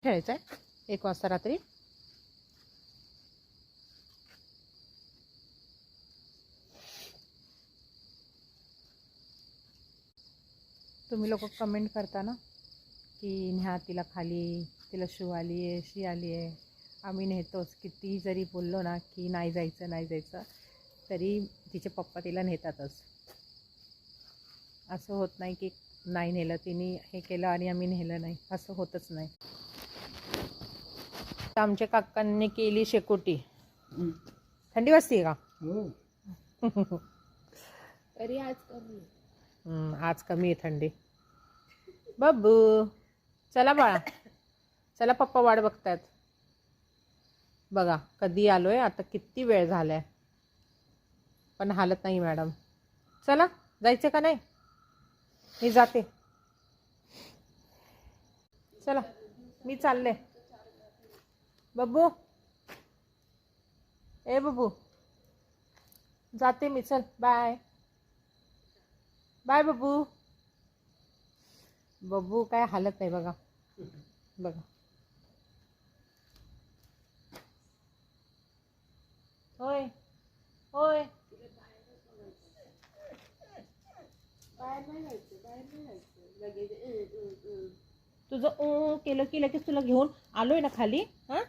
खेळायचं आहे 1 वाजता रात्री? तुम्ही लोक कमेंट करता ना की न्या तिला खाली, तिला शू आली आहे, शी आली आहे. आम्ही नेतोच. कितीही जरी बोललो ना की नाही जायचं नाही जायचं, तरी तिचे पप्पा तिला नेतातच. असं होत नाही की नाही नेलं, तिने हे केलं आणि आम्ही नेलं नाही, असं होतच नाही. आमच्या काकांनी केली शेकोटी. थंडी वाजते का? तरी आज कमी. आज कमी आहे थंडी. बब्बू चला बाळा, चला पप्पा वाट बघतायत. बघा कधी आलोय, आता किती वेळ झालाय, पण हालत नाही मॅडम. चला जायचं का नाही? मी जाते. चला मी चालले. बब्बू, ए बब्बू, जाते मी. चल बाय बाय. बब्बू, बब्बू काय हालत नाही बघा. बघा होय होय. बाहेर नाही जायचं, बाहेर नाही जायचं. लगेच तुझं केलं की लगेच तुला घेऊन आलोय ना खाली. हां